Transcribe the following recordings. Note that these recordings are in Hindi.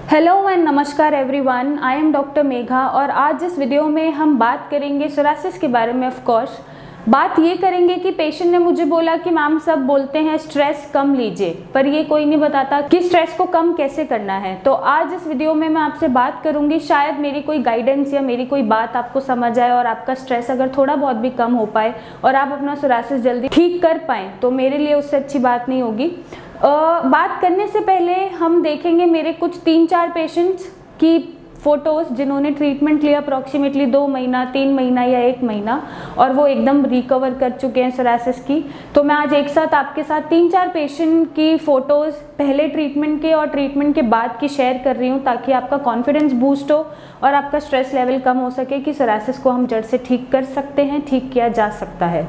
हेलो एंड नमस्कार everyone, I am doctor Megha और आज इस वीडियो में हम बात करेंगे सोरासिस के बारे में। ऑफ कोर्स बात ये करेंगे कि पेशेंट ने मुझे बोला कि मैम सब बोलते हैं स्ट्रेस कम लीजिए, पर ये कोई नहीं बताता कि स्ट्रेस को कम कैसे करना है। तो आज इस वीडियो में मैं आपसे बात करूंगी, शायद मेरी कोई गाइडेंस या मेरी कोई बात आपको समझ आए और आपका स्ट्रेस अगर थोड़ा बहुत भी कम हो पाए और आप अपना सोरासिस जल्दी ठीक कर पाएँ, तो मेरे लिए उससे अच्छी बात नहीं होगी। बात करने से पहले हम देखेंगे मेरे कुछ 3-4 पेशेंट्स की फ़ोटोज़ जिन्होंने ट्रीटमेंट लिया अप्रॉक्सीमेटली 2 महीना, 3 महीना या 1 महीना और वो एकदम रिकवर कर चुके हैं सोरासिस की। तो मैं आज एक साथ आपके साथ 3-4 पेशेंट की फ़ोटोज़ पहले ट्रीटमेंट के और ट्रीटमेंट के बाद की शेयर कर रही हूँ, ताकि आपका कॉन्फिडेंस बूस्ट हो और आपका स्ट्रेस लेवल कम हो सके कि सोरासिस को हम जड़ से ठीक कर सकते हैं, ठीक किया जा सकता है।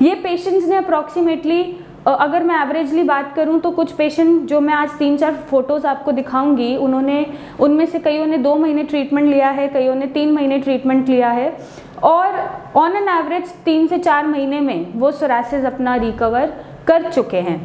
ये पेशेंट्स ने अप्रॉक्सीमेटली, अगर मैं एवरेजली बात करूं तो कुछ पेशेंट जो मैं आज 3-4 फोटोज़ आपको दिखाऊंगी, उनमें से कईयों ने 2 महीने ट्रीटमेंट लिया है, कईयों ने 3 महीने ट्रीटमेंट लिया है और ऑन एन एवरेज 3 से 4 महीने में वो सोरासिस अपना रिकवर कर चुके हैं।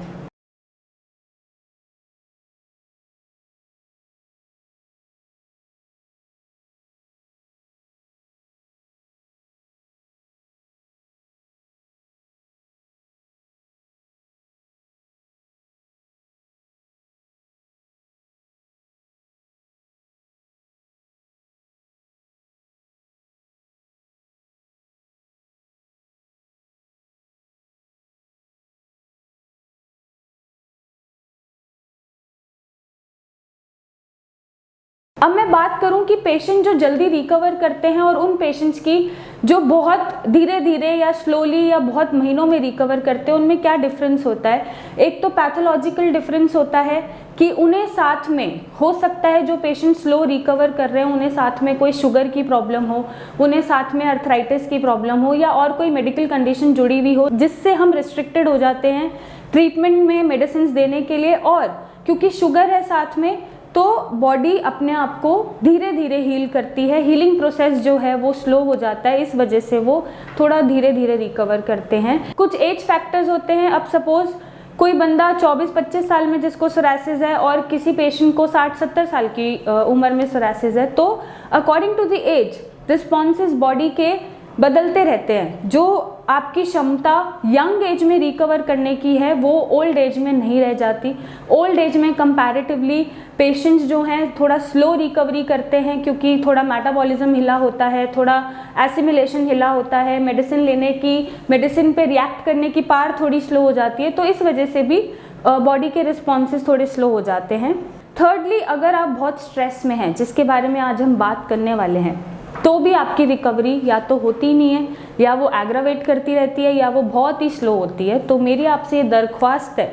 अब मैं बात करूं कि पेशेंट जो जल्दी रिकवर करते हैं और उन पेशेंट्स की जो बहुत धीरे धीरे या स्लोली या बहुत महीनों में रिकवर करते हैं, उनमें क्या डिफरेंस होता है। एक तो पैथोलॉजिकल डिफरेंस होता है कि उन्हें साथ में हो सकता है, जो पेशेंट स्लो रिकवर कर रहे हैं उन्हें साथ में कोई शुगर की प्रॉब्लम हो, उन्हें साथ में अर्थराइटिस की प्रॉब्लम हो या और कोई मेडिकल कंडीशन जुड़ी हुई हो, जिससे हम रिस्ट्रिक्टेड हो जाते हैं ट्रीटमेंट में मेडिसिन देने के लिए। और क्योंकि शुगर है साथ में, तो बॉडी अपने आप को धीरे धीरे हील करती है, हीलिंग प्रोसेस जो है वो स्लो हो जाता है, इस वजह से वो थोड़ा धीरे धीरे रिकवर करते हैं। कुछ एज फैक्टर्स होते हैं। अब सपोज कोई बंदा 24-25 साल में जिसको सोरासिस है और किसी पेशेंट को 60-70 साल की उम्र में सोरासिस है, तो according to the age responses body के बदलते रहते हैं। जो आपकी क्षमता यंग एज में रिकवर करने की है वो ओल्ड एज में नहीं रह जाती। ओल्ड एज में कंपैरेटिवली पेशेंट्स जो हैं थोड़ा स्लो रिकवरी करते हैं, क्योंकि थोड़ा मेटाबॉलिज्म हिला होता है, थोड़ा एसिमिलेशन हिला होता है, मेडिसिन पे रिएक्ट करने की पार थोड़ी स्लो हो जाती है, तो इस वजह से भी बॉडी के रिस्पॉन्सेज थोड़े स्लो हो जाते हैं। थर्डली, अगर आप बहुत स्ट्रेस में हैं, जिसके बारे में आज हम बात करने वाले हैं, तो भी आपकी रिकवरी या तो होती नहीं है या वो एग्रावेट करती रहती है या वो बहुत ही स्लो होती है। तो मेरी आपसे ये दरख्वास्त है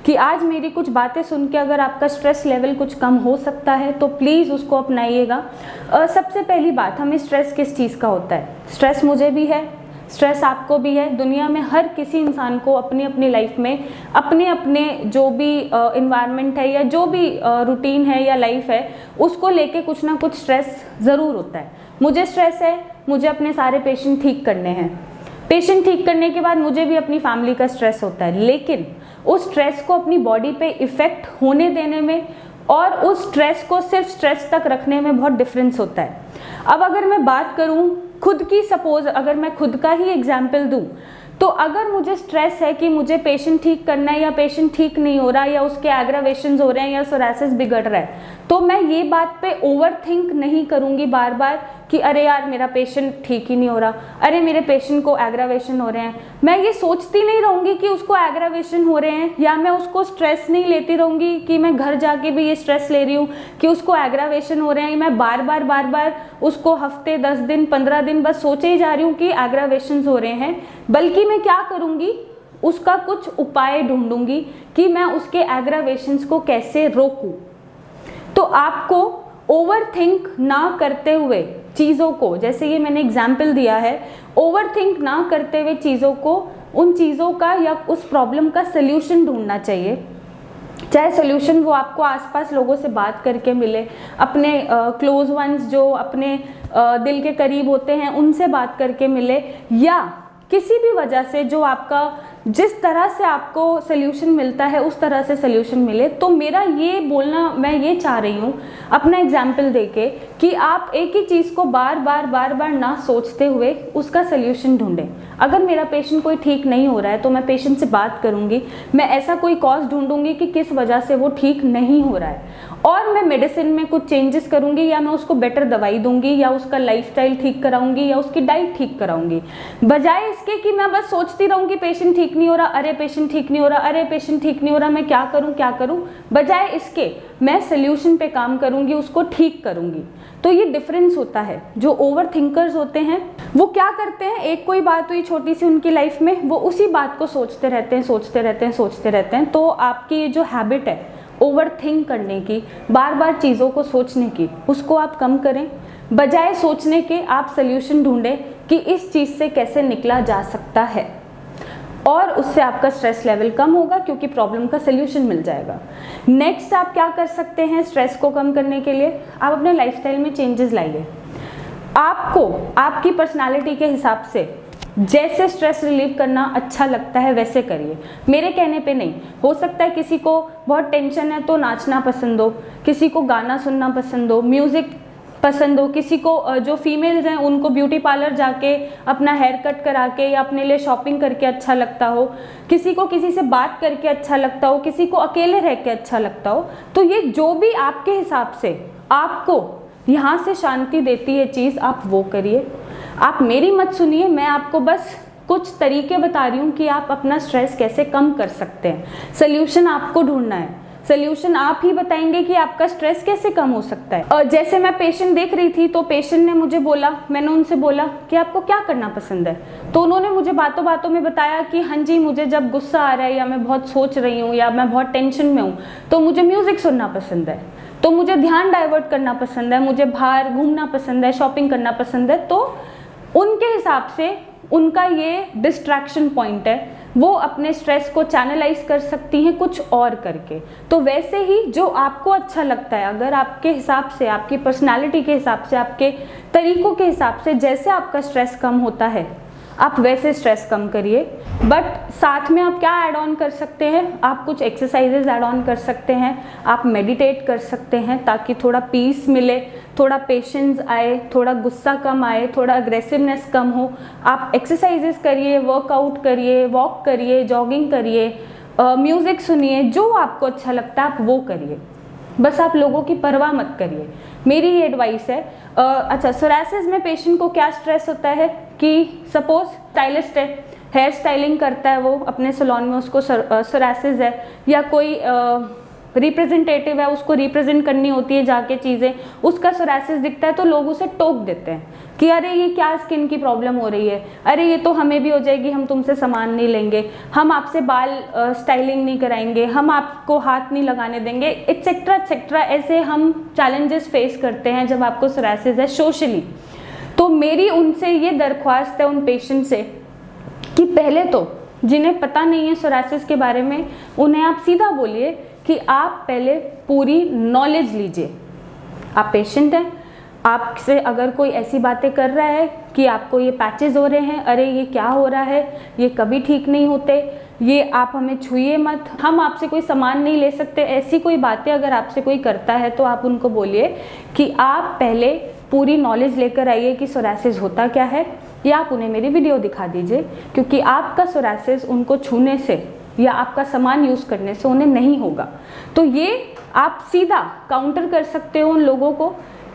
कि आज मेरी कुछ बातें सुन के अगर आपका स्ट्रेस लेवल कुछ कम हो सकता है तो प्लीज़ उसको अपनाइएगा। सबसे पहली बात, हमें स्ट्रेस किस चीज़ का होता है? स्ट्रेस मुझे भी है, स्ट्रेस आपको भी है, दुनिया में हर किसी इंसान को अपनी अपनी लाइफ में अपने अपने जो भी इन्वायरमेंट है या जो भी रूटीन है या लाइफ है, उसको लेके कुछ ना कुछ स्ट्रेस ज़रूर होता है। मुझे स्ट्रेस है, मुझे अपने सारे पेशेंट ठीक करने हैं, पेशेंट ठीक करने के बाद मुझे भी अपनी फैमिली का स्ट्रेस होता है, लेकिन उस स्ट्रेस को अपनी बॉडी पे इफ़ेक्ट होने देने में और उस स्ट्रेस को सिर्फ स्ट्रेस तक रखने में बहुत डिफरेंस होता है। अब अगर मैं बात करूं खुद की, सपोज अगर मैं खुद का ही एग्जाम्पल दूं, तो अगर मुझे स्ट्रेस है कि मुझे पेशेंट ठीक करना है या पेशेंट ठीक नहीं हो रहा या उसके एग्रावेशंस हो रहे हैं या सोरासिस बिगड़ रहा है, तो मैं ये बात पे ओवर थिंक नहीं करूँगी बार बार कि अरे यार मेरा पेशेंट ठीक ही नहीं हो रहा, अरे मेरे पेशेंट को एग्रावेशन हो रहे हैं। मैं ये सोचती नहीं रहूँगी कि उसको एग्रावेशन हो रहे हैं, या मैं उसको स्ट्रेस नहीं लेती रहूँगी कि मैं घर जाके भी ये स्ट्रेस ले रही हूँ कि उसको एग्रावेशन हो रहे हैं। मैं बार बार उसको हफ्ते 10 दिन 15 दिन बस सोचे ही जा रही हूँ कि एग्रावेशन हो रहे हैं, बल्कि मैं क्या करूँगी, उसका कुछ उपाय ढूंढूंगी कि मैं उसके एग्रावेशंस को कैसे रोकूं। तो आपको ओवरथिंक ना करते हुए चीज़ों को, जैसे ये मैंने एग्जाम्पल दिया है, ओवरथिंक ना करते हुए चीज़ों को, उन चीज़ों का या उस प्रॉब्लम का सल्यूशन ढूंढना चाहिए। चाहे सल्यूशन वो आपको आसपास लोगों से बात करके मिले, अपने क्लोज वंस जो अपने दिल के करीब होते हैं उनसे बात करके मिले, या किसी भी वजह से जो आपका जिस तरह से आपको सोल्यूशन मिलता है उस तरह से सोल्यूशन मिले। तो मेरा ये बोलना, मैं ये चाह रही हूँ अपना एग्जाम्पल देके कि आप एक ही चीज़ को बार बार ना सोचते हुए उसका सोल्यूशन ढूंढें। अगर मेरा पेशेंट कोई ठीक नहीं हो रहा है तो मैं पेशेंट से बात करूँगी, मैं ऐसा कोई कॉज ढूंढूंगी कि किस वजह से वो ठीक नहीं हो रहा है, और मैं मेडिसिन में कुछ चेंजेस करूंगी, या मैं उसको बेटर दवाई दूंगी, या उसका लाइफस्टाइल ठीक कराऊंगी, या उसकी डाइट ठीक कराऊंगी, बजाय इसके कि मैं बस सोचती रहूंगी पेशेंट ठीक नहीं हो रहा, अरे पेशेंट ठीक नहीं हो रहा, अरे पेशेंट ठीक नहीं हो रहा, मैं क्या करूं। बजाय इसके मैं सोल्यूशन पे काम करूंगी, उसको ठीक करूंगी। तो ये डिफरेंस होता है। जो ओवर थिंकर्स होते हैं वो क्या करते हैं, एक कोई बात हुई छोटी सी उनकी लाइफ में, वो उसी बात को सोचते रहते हैं। तो आपकी ये जो हैबिट है ओवर थिंक करने की, बार बार चीज़ों को सोचने की, उसको आप कम करें। बजाय सोचने के आप सोल्यूशन ढूंढें कि इस चीज़ से कैसे निकला जा सकता है, और उससे आपका स्ट्रेस लेवल कम होगा क्योंकि प्रॉब्लम का सोल्यूशन मिल जाएगा। नेक्स्ट आप क्या कर सकते हैं स्ट्रेस को कम करने के लिए, आप अपने लाइफस्टाइल में चेंजेस लाइए। आपको आपकी पर्सनालिटी के हिसाब से जैसे स्ट्रेस रिलीव करना अच्छा लगता है वैसे करिए, मेरे कहने पे नहीं। हो सकता है किसी को बहुत टेंशन है तो नाचना पसंद हो, किसी को गाना सुनना पसंद हो, म्यूज़िक पसंद हो, किसी को जो फीमेल्स हैं उनको ब्यूटी पार्लर जाके अपना हेयर कट करा के या अपने लिए शॉपिंग करके अच्छा लगता हो, किसी को किसी से बात करके अच्छा लगता हो, किसी को अकेले रह के अच्छा लगता हो। तो ये जो भी आपके हिसाब से आपको यहाँ से शांति देती है चीज़, आप वो करिए। आप मेरी मत सुनिए, मैं आपको बस कुछ तरीके बता रही हूँ कि आप अपना स्ट्रेस कैसे कम कर सकते हैं। सोल्यूशन आपको ढूंढना है, सोल्यूशन आप ही बताएंगे कि आपका स्ट्रेस कैसे कम हो सकता है। और जैसे मैं पेशेंट देख रही थी तो पेशेंट ने मुझे बोला, मैंने उनसे बोला कि आपको क्या करना पसंद है, तो उन्होंने मुझे बातों बातों में बताया कि हाँ जी, मुझे जब गुस्सा आ रहा है या मैं बहुत सोच रही हूँ या मैं बहुत टेंशन में हूँ तो मुझे म्यूज़िक सुनना पसंद है, तो मुझे ध्यान डाइवर्ट करना पसंद है, मुझे बाहर घूमना पसंद है, शॉपिंग करना पसंद है। तो उनके हिसाब से उनका ये डिस्ट्रैक्शन पॉइंट है, वो अपने स्ट्रेस को चैनलाइज कर सकती हैं कुछ और करके। तो वैसे ही जो आपको अच्छा लगता है, अगर आपके हिसाब से, आपकी पर्सनालिटी के हिसाब से, आपके तरीकों के हिसाब से जैसे आपका स्ट्रेस कम होता है, आप वैसे स्ट्रेस कम करिए। बट साथ में आप क्या ऐड ऑन कर सकते हैं, आप कुछ एक्सरसाइजेज ऐड ऑन कर सकते हैं, आप मेडिटेट कर सकते हैं ताकि थोड़ा पीस मिले, थोड़ा पेशेंस आए, थोड़ा गुस्सा कम आए, थोड़ा अग्रेसिवनेस कम हो। आप एक्सरसाइजेज करिए, वर्कआउट करिए, वॉक करिए, जॉगिंग करिए, म्यूज़िक सुनिए, जो आपको अच्छा लगता है आप वो करिए। बस आप लोगों की परवाह मत करिए, मेरी ये एडवाइस है। अच्छा, सोरायसिस में पेशेंट को क्या स्ट्रेस होता है कि सपोज स्टाइलिस्ट है, हेयर स्टाइलिंग करता है वो अपने सैलून में, उसको सोरायसिस है, या कोई रिप्रेजेंटेटिव है, उसको रिप्रेजेंट करनी होती है जाके चीज़ें, उसका सोरायसिस दिखता है तो लोग उसे टोक देते हैं कि अरे ये क्या स्किन की प्रॉब्लम हो रही है, अरे ये तो हमें भी हो जाएगी, हम तुमसे सामान नहीं लेंगे, हम आपसे बाल स्टाइलिंग नहीं कराएंगे, हम आपको हाथ नहीं लगाने देंगे, एक्सेट्रा एक्सेट्रा। ऐसे हम चैलेंजेस फेस करते हैं जब आपको सोरायसिस है सोशली। तो मेरी उनसे ये दरख्वास्त है उन पेशेंट से कि पहले तो जिन्हें पता नहीं है सोरायसिस के बारे में, उन्हें आप सीधा बोलिए कि आप पहले पूरी नॉलेज लीजिए। आप पेशेंट हैं, आपसे अगर कोई ऐसी बातें कर रहा है कि आपको ये पैचेस हो रहे हैं, अरे ये क्या हो रहा है, ये कभी ठीक नहीं होते, ये आप हमें छुइए मत, हम आपसे कोई सामान नहीं ले सकते, ऐसी कोई बातें अगर आपसे कोई करता है तो आप उनको बोलिए कि आप पहले पूरी नॉलेज लेकर आइए कि सोरायसिस होता क्या है, या आप उन्हें मेरी वीडियो दिखा दीजिए, क्योंकि आपका सोरायसिस उनको छूने से या आपका सामान यूज़ करने से उन्हें नहीं होगा। तो ये आप सीधा काउंटर कर सकते हो उन लोगों को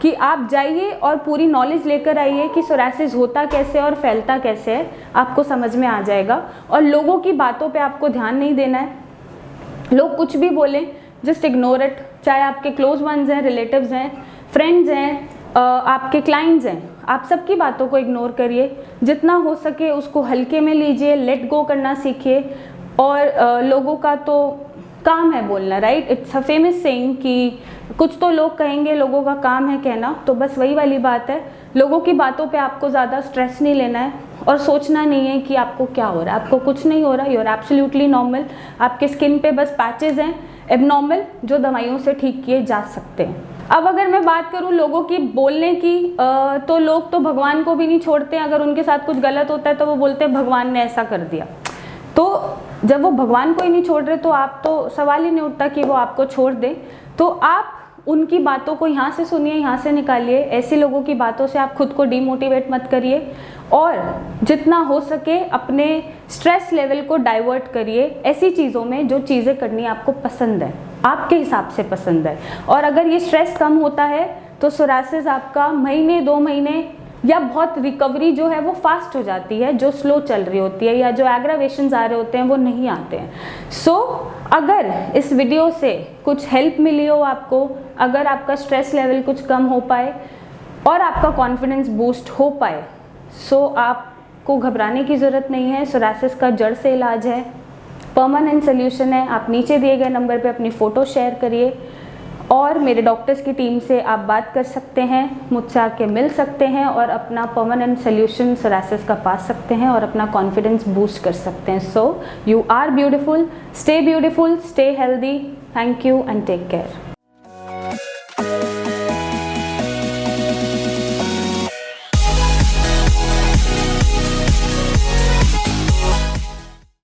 कि आप जाइए और पूरी नॉलेज लेकर आइए कि सोरायसिस होता कैसे और फैलता कैसे है, आपको समझ में आ जाएगा। और लोगों की बातों पे आपको ध्यान नहीं देना है, लोग कुछ भी बोलें जस्ट इग्नोर इट, चाहे आपके क्लोज वंस हैं, रिलेटिव्स हैं, फ्रेंड्स हैं, आपके क्लाइंट्स हैं, आप सबकी बातों को इग्नोर करिए। जितना हो सके उसको हल्के में लीजिए, लेट गो करना सीखिए। और लोगों का तो काम है बोलना, right, it's a famous saying कि कुछ तो लोग कहेंगे, लोगों का काम है कहना। तो बस वही वाली बात है, लोगों की बातों पे आपको ज़्यादा स्ट्रेस नहीं लेना है और सोचना नहीं है कि आपको क्या हो रहा है। आपको कुछ नहीं हो रहा, यू आर एब्सोल्युटली नॉर्मल। आपके स्किन पे बस पैचेस हैं एबनॉर्मल, जो दवाइयों से ठीक किए जा सकते हैं। अब अगर मैं बात करूं लोगों की बोलने की, तो लोग तो भगवान को भी नहीं छोड़ते हैं। अगर उनके साथ कुछ गलत होता है तो वो बोलते हैं भगवान ने ऐसा कर दिया। तो जब वो भगवान को ही नहीं छोड़ रहे तो आप तो सवाल ही नहीं उठता कि वो आपको छोड़ दे। तो आप उनकी बातों को यहाँ से सुनिए, यहाँ से निकालिए। ऐसे लोगों की बातों से आप खुद को डीमोटिवेट मत करिए और जितना हो सके अपने स्ट्रेस लेवल को डाइवर्ट करिए ऐसी चीज़ों में जो चीज़ें करनी आपको पसंद है, आपके हिसाब से पसंद है। और अगर ये स्ट्रेस कम होता है तो सोरासिस आपका महीने 2 महीने या बहुत रिकवरी जो है वो फास्ट हो जाती है, जो स्लो चल रही होती है या जो एग्रावेशंस आ रहे होते हैं वो नहीं आते हैं। सो अगर इस वीडियो से कुछ हेल्प मिली हो आपको, अगर आपका स्ट्रेस लेवल कुछ कम हो पाए और आपका कॉन्फिडेंस बूस्ट हो पाए, सो आपको घबराने की ज़रूरत नहीं है। सोरासिस का जड़ से इलाज है, परमानेंट सोल्यूशन है। आप नीचे दिए गए नंबर पे अपनी फ़ोटो शेयर करिए और मेरे डॉक्टर्स की टीम से आप बात कर सकते हैं, मुझसे आके मिल सकते हैं और अपना परमानेंट सोल्यूशन सोरासिस का पा सकते हैं और अपना कॉन्फिडेंस बूस्ट कर सकते हैं। So you are beautiful, stay healthy. Thank you and take care.